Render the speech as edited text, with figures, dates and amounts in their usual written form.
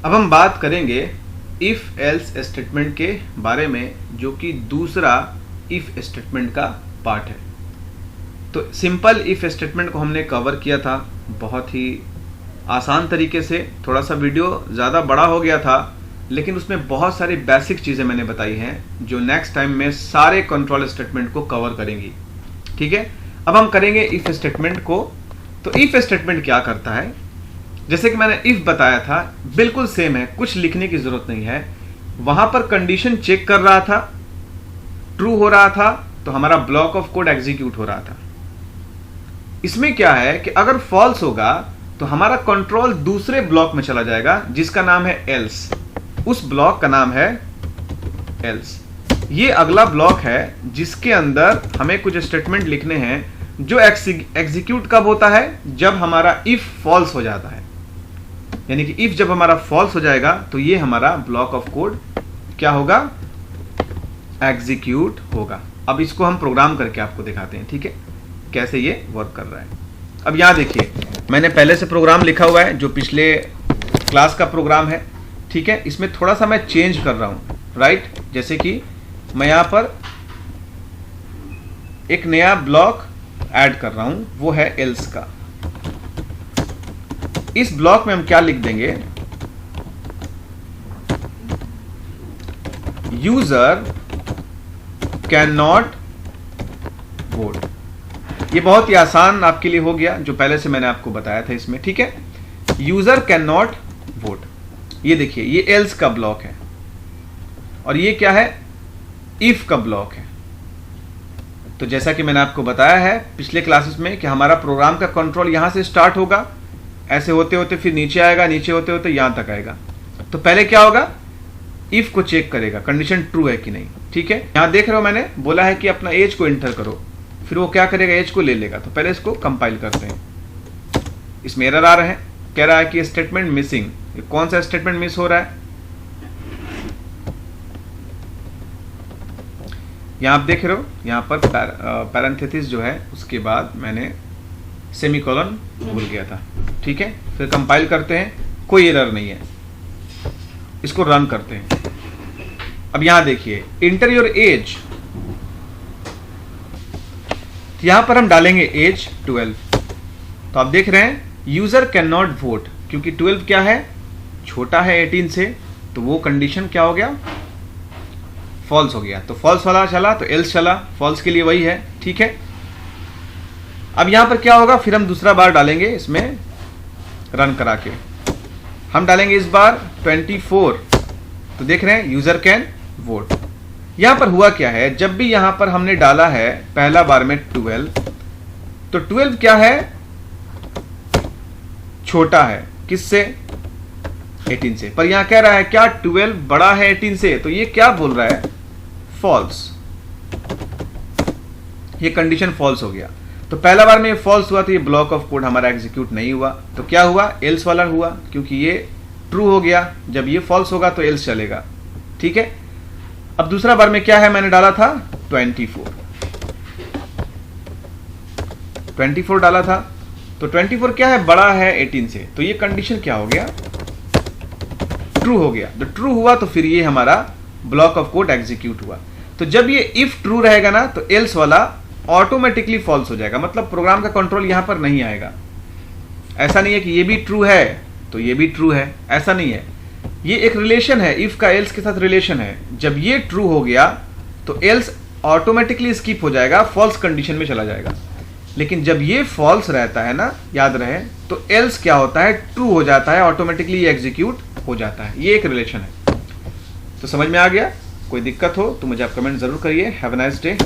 अब हम बात करेंगे इफ एल्स स्टेटमेंट के बारे में, जो कि दूसरा इफ स्टेटमेंट का पार्ट है। तो सिंपल इफ स्टेटमेंट को हमने कवर किया था बहुत ही आसान तरीके से। थोड़ा सा वीडियो ज़्यादा बड़ा हो गया था, लेकिन उसमें बहुत सारी बेसिक चीज़ें मैंने बताई हैं जो नेक्स्ट टाइम में सारे कंट्रोल स्टेटमेंट को कवर करेंगी। ठीक है, अब हम करेंगे इफ स्टेटमेंट को। तो इफ स्टेटमेंट क्या करता है, जैसे कि मैंने इफ बताया था, बिल्कुल सेम है, कुछ लिखने की जरूरत नहीं है। वहां पर कंडीशन चेक कर रहा था, ट्रू हो रहा था तो हमारा ब्लॉक ऑफ कोड एग्जीक्यूट हो रहा था। इसमें क्या है कि अगर फॉल्स होगा तो हमारा कंट्रोल दूसरे ब्लॉक में चला जाएगा जिसका नाम है एल्स। उस ब्लॉक का नाम है एल्स। ये अगला ब्लॉक है जिसके अंदर हमें कुछ स्टेटमेंट लिखने हैं जो एग्जीक्यूट कब होता है, जब हमारा इफ फॉल्स हो जाता है। यानी कि इफ जब हमारा फॉल्स हो जाएगा तो ये हमारा ब्लॉक ऑफ कोड क्या होगा, एग्जीक्यूट होगा। अब इसको हम प्रोग्राम करके आपको दिखाते हैं, ठीक है, कैसे ये वर्क कर रहा है। अब यहां देखिए, मैंने पहले से प्रोग्राम लिखा हुआ है जो पिछले क्लास का प्रोग्राम है। ठीक है, इसमें थोड़ा सा मैं चेंज कर रहा हूं, राइट। जैसे कि मैं यहां पर एक नया ब्लॉक ऐड कर रहा हूं, वो है एल्स का। इस ब्लॉक में हम क्या लिख देंगे, यूजर कैन नॉट वोट। ये बहुत ही आसान आपके लिए हो गया, जो पहले से मैंने आपको बताया था इसमें। ठीक है, यूजर कैन नॉट वोट। ये देखिए, ये एल्स का ब्लॉक है और ये क्या है, इफ का ब्लॉक है। तो जैसा कि मैंने आपको बताया है पिछले क्लासेस में कि हमारा प्रोग्राम का कंट्रोल यहां से स्टार्ट होगा, ऐसे होते होते फिर नीचे आएगा, नीचे होते होते यहां तक आएगा। तो पहले क्या होगा, इफ को चेक करेगा कंडीशन ट्रू है कि नहीं। ठीक है, यहां देख रहे हो मैंने बोला है कि अपना एज को एंटर करो, फिर वो क्या करेगा, एज को ले लेगा। तो पहले इसको कंपाइल करते हैं। इसमें एरर आ रहे हैं, कह रहा है कि स्टेटमेंट मिसिंग। कौन सा स्टेटमेंट मिस हो रहा है, यहां आप देख रहे हो, यहां पर पैरेंथेसिस जो है उसके बाद मैंने सेमीकोलन भूल गया था। ठीक है, फिर कंपाइल करते हैं, कोई एरर नहीं है। इसको रन करते हैं। अब यहां देखिए, इंटर योर एज, यहां पर हम डालेंगे एज 12। तो आप देख रहे हैं यूजर कैन नॉट वोट, क्योंकि 12 क्या है, छोटा है 18 से, तो वो कंडीशन क्या हो गया, फॉल्स हो गया। तो फॉल्स वाला चला तो एल्स चला, फॉल्स के लिए वही है। ठीक है, अब यहां पर क्या होगा, फिर हम दूसरा बार डालेंगे इसमें रन करा के, हम डालेंगे इस बार 24। तो देख रहे हैं यूजर कैन वोट। यहां पर हुआ क्या है, जब भी यहां पर हमने डाला है पहला बार में 12, तो 12 क्या है, छोटा है किससे, 18 से। पर यहां कह रहा है क्या 12 बड़ा है 18 से, तो ये क्या बोल रहा है, फॉल्स। ये कंडीशन फॉल्स हो गया। तो पहला बार में ये फॉल्स हुआ तो ये ब्लॉक ऑफ कोड हमारा एग्जीक्यूट नहीं हुआ। तो क्या हुआ, एल्स वाला हुआ, क्योंकि ये ट्रू हो गया। जब ये फॉल्स होगा तो एल्स चलेगा। ठीक है, अब दूसरा बार में क्या है, मैंने डाला था 24 डाला था। तो 24 क्या है, बड़ा है 18 से, तो ये कंडीशन क्या हो गया, ट्रू हो गया। तो ट्रू हुआ तो फिर ये हमारा ब्लॉक ऑफ कोड एग्जीक्यूट हुआ। तो जब ये इफ ट्रू रहेगा ना, तो एल्स वाला ऑटोमेटिकली फॉल्स हो जाएगा, मतलब प्रोग्राम का कंट्रोल यहां पर नहीं आएगा। ऐसा नहीं है कि ये भी ट्रू है तो ये भी ट्रू है, ऐसा नहीं है। ये एक रिलेशन है, इफ का एल्स के साथ रिलेशन है। जब ये ट्रू हो गया तो एल्स ऑटोमेटिकली स्किप हो जाएगा, फॉल्स कंडीशन में चला जाएगा। लेकिन जब ये फॉल्स रहता है ना, याद रहे, तो एल्स क्या होता है, ट्रू हो जाता है, ऑटोमेटिकली ये एग्जीक्यूट हो जाता है। ये एक रिलेशन है। तो समझ में आ गया, कोई दिक्कत हो तो मुझे आप कमेंट जरूर करिए। Have a nice day.